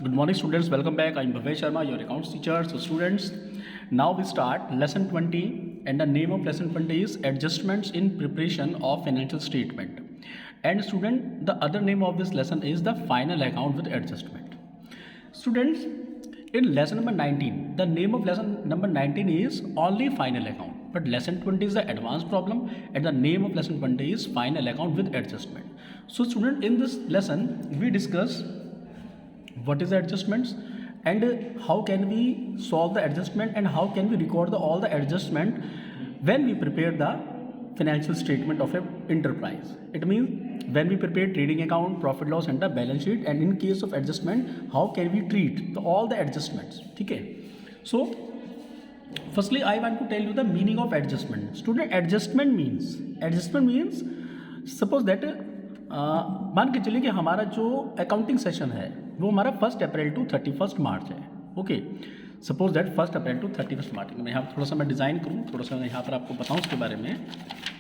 Good morning, students. Welcome back. I'm Bhavesh Sharma, your accounts teacher. So, students, now we start lesson 20, and the name of lesson 20 is Adjustments in Preparation of Financial Statement. And student, the other name of this lesson is the Final Account with Adjustment. Students, in lesson number 19, the name of lesson number 19 is only Final Account, but lesson 20 is the advanced problem, and the name of lesson 20 is Final Account with Adjustment. So, student, in this lesson, we discuss what is the adjustments and how can we solve the adjustment and how can we record all the adjustment when we prepare the financial statement of an enterprise. It means when we prepare trading account, profit loss and the balance sheet, and in case of adjustment how can we treat all the adjustments. Okay, so firstly I want to tell you the meaning of adjustment. Student, adjustment means suppose that मान के चलिए कि हमारा जो accounting session है वो हमारा 1 April to 31 March है. Okay, suppose that 1 April to 31 March. मैं यहाँ थोड़ा सा मैं डिज़ाइन करूँ, थोड़ा सा यहाँ पर आपको बताऊँ उसके बारे में,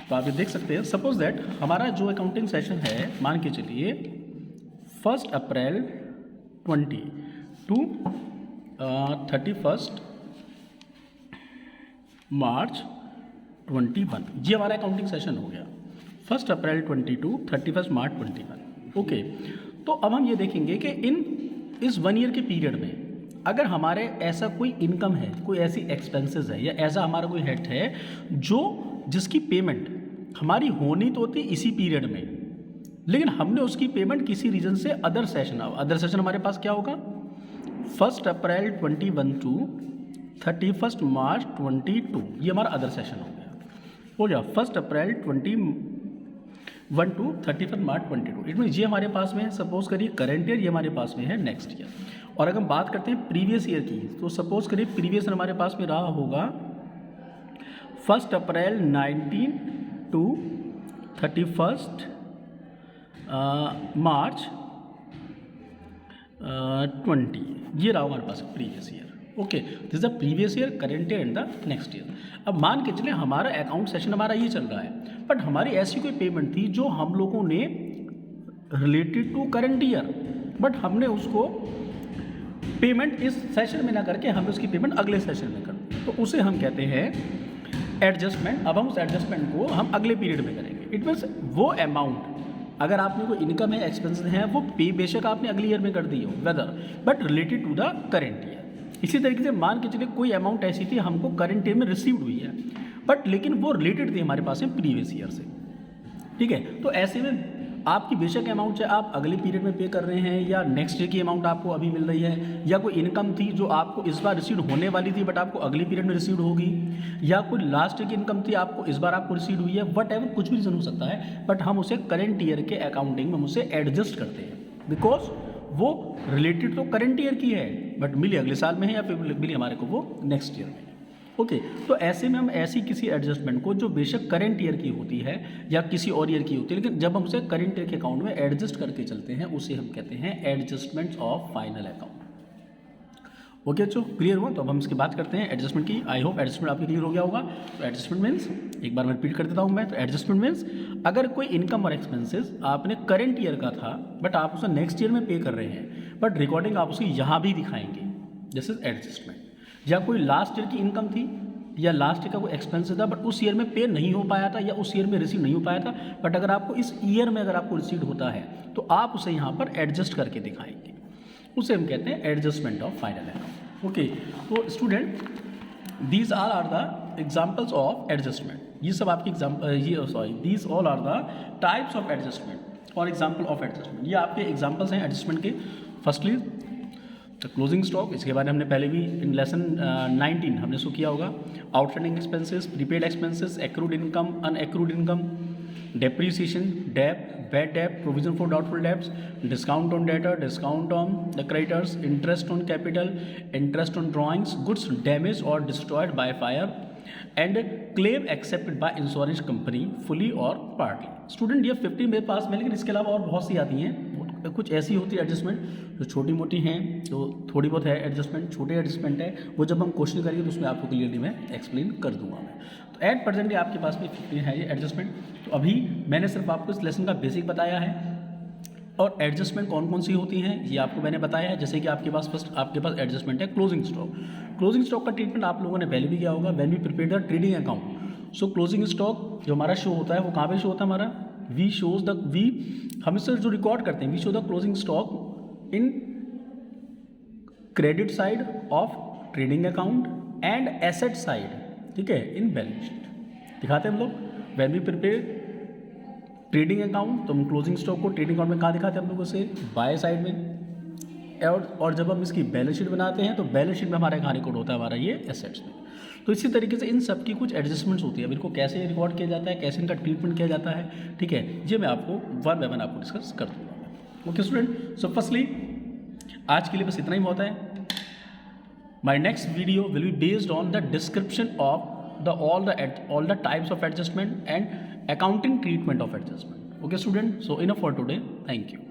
तो आप ये देख सकते हैं. सपोज दैट हमारा जो अकाउंटिंग सेशन है मान के चलिए 1 अप्रैल 20 टू 31 मार्च 21, ये हमारा अकाउंटिंग सेशन हो गया. 1 अप्रैल 20 टू 31 मार्च 21. ओके, तो अब हम ये देखेंगे कि इस 1 ईयर के पीरियड में अगर हमारे ऐसा कोई इनकम है, कोई ऐसी एक्सपेंसेस है या ऐसा हमारा कोई हेड है जिसकी पेमेंट हमारी होनी तो होती इसी पीरियड में, लेकिन हमने उसकी पेमेंट किसी रीज़न से अदर सेशन हमारे पास क्या होगा 1 अप्रैल 21 टू 31 मार्च 22, ये हमारा अदर सेशन हो गया. 1 अप्रैल 21 टू 31 मार्च 22. इट मीन ये हमारे पास में है, सपोज करिए करंट ईयर, ये हमारे पास में है नेक्स्ट ईयर. और अगर हम बात करते हैं प्रीवियस ईयर की, तो सपोज करिए प्रीवियस ईयर हमारे पास में रहा होगा 1 अप्रैल 19 टू 31 मार्च 20, ये रहा हमारे पास previous year. Okay, this is the previous year, current year and the next year. अब मान के चले हमारा अकाउंट सेशन हमारा ये चल रहा है, बट हमारी ऐसी कोई पेमेंट थी जो हम लोगों ने related to current year, but हमने उसको पेमेंट इस सेशन में ना करके हमने उसकी पेमेंट अगले सेशन में कर दी, तो उसे हम कहते हैं एडजस्टमेंट. अब हम उस एडजस्टमेंट को हम अगले पीरियड में करेंगे. इट मीन्स वो अमाउंट अगर आपने कोई इनकम है, एक्सपेंसेस हैं, वो पे बेशक आपने अगले ईयर में कर दी हो whether, but related to the current year. इसी तरीके से मान के चलिए कोई अमाउंट ऐसी थी हमको करंट ईयर में रिसीव्ड हुई है, बट लेकिन वो रिलेटेड थी हमारे पास में प्रीवियस ईयर से. ठीक है, तो ऐसे में आपकी बेशक अमाउंट चाहे आप अगले पीरियड में पे कर रहे हैं या नेक्स्ट ईयर की अमाउंट आपको अभी मिल रही है, या कोई इनकम थी जो आपको इस बार रिसीव होने वाली थी बट आपको अगले पीरियड में रिसीव होगी, या कोई लास्ट ईयर की इनकम थी आपको इस बार आपको रिसीव हुई है, वट एवर कुछ भी रीज़न हो सकता है, बट हम उसे करेंट ईयर के अकाउंटिंग में हम उसे एडजस्ट करते हैं बिकॉज वो रिलेटेड तो करंट ईयर की है बट मिली अगले साल में है या फिर मिली हमारे को वो नेक्स्ट ईयर में. ओके, तो ऐसे में हम ऐसी किसी एडजस्टमेंट को जो बेशक करंट ईयर की होती है या किसी और ईयर की होती है, लेकिन जब हम उसे करंट ईयर के अकाउंट में एडजस्ट करके चलते हैं उसे हम कहते हैं adjustments of final account. Okay बच्चों, क्लियर हुआ? तो अब हम इसकी बात करते हैं एडजस्टमेंट की. आई होप एडजस्टमेंट आपके क्लियर हो गया होगा. तो एडजस्टमेंट मीन्स, एक बार मैं रिपीट कर देता हूँ मैं, तो एडजस्टमेंट मीन्स अगर कोई इनकम और एक्सपेंसेस आपने करंट ईयर का था बट आप उसे नेक्स्ट ईयर में पे कर रहे हैं, बट रिकॉर्डिंग आप उसकी यहाँ भी दिखाएंगे, दिस इज एडजस्टमेंट. या कोई लास्ट ईयर की इनकम थी या लास्ट ईयर का कोई एक्सपेंसेस था बट उस ईयर में पे नहीं हो पाया था या उस ईयर में रिसीव नहीं हो पाया था, बट अगर आपको इस ईयर में अगर आपको रिसीव होता है तो आप उसे यहाँ पर एडजस्ट करके दिखाएंगे, उसे हम कहते हैं adjustment of final account. Okay, तो student these are the examples of adjustment. ये सब आपके these all are the types of adjustment और एग्जाम्पल ऑफ एडजस्टमेंट. ये आपके एग्जाम्पल्स हैं एडजस्टमेंट के. फर्स्टली द क्लोजिंग स्टॉक, इसके बारे में हमने पहले भी इन लेसन 19 हमने शो किया होगा. Outstanding expenses, prepaid expenses, accrued income, unaccrued income, depreciation, debt, bad debt, provision for doubtful debts, discount on debtor, discount on the creditors, interest on capital, interest on drawings, goods damage और destroyed by fire, and claim accepted by insurance company fully और partly. Student ये 50 मेरे पास में, लेकिन इसके अलावा और बहुत सी आती हैं. कुछ ऐसी होती है एडजस्टमेंट जो छोटी मोटी हैं, जो थोड़ी बहुत है एडजस्टमेंट, छोटे एडजस्टमेंट है, वो जब हम क्वेश्चन करेंगे तो उसमें आपको क्लियरली मैं एक्सप्लेन कर दूंगा मैं. तो एट प्रेजेंट आपके पास में 50 है ये एडजस्टमेंट. तो अभी मैंने सिर्फ आपको इस लेसन का बेसिक बताया है, और एडजस्टमेंट कौन कौन सी होती हैं ये आपको मैंने बताया है। जैसे कि आपके पास फर्स्ट आपके पास एडजस्टमेंट है क्लोजिंग स्टॉक। क्लोजिंग स्टॉक का ट्रीटमेंट आप लोगों ने पहले भी किया होगा। When we prepare the trading account, so closing stock जो हमारा शो होता है वो कहाँ पे शो होता है हमारा, हम इससे जो रिकॉर्ड करते हैं we show the closing stock in credit side of trading account and asset side, ठीक है, इन बैलेंस शीट दिखाते हैं हम लोग। When we prepare trading account तो हम क्लोजिंग स्टॉक को ट्रेडिंग अकाउंट में कहाँ दिखाते हैं हम लोगों से, बाय साइड में। और जब हम इसकी बैलेंस शीट बनाते हैं तो बैलेंस शीट में हमारा कहाँ रिकॉर्ड होता है हमारा ये एसेट्स में। तो इसी तरीके से इन सब की कुछ एडजस्टमेंट्स होती है। अब इनको कैसे रिकॉर्ड किया जाता है, कैसे इनका ट्रीटमेंट किया जाता है, ठीक है, ये मैं आपको वन बाय वन आपको डिस्कस कर दूँगा। ओके स्टूडेंट, सो फर्स्टली आज के लिए बस इतना ही बहुत है। My next video will be based on the description of all the types of adjustment and accounting treatment of adjustment. Okay student, so enough for today. Thank you.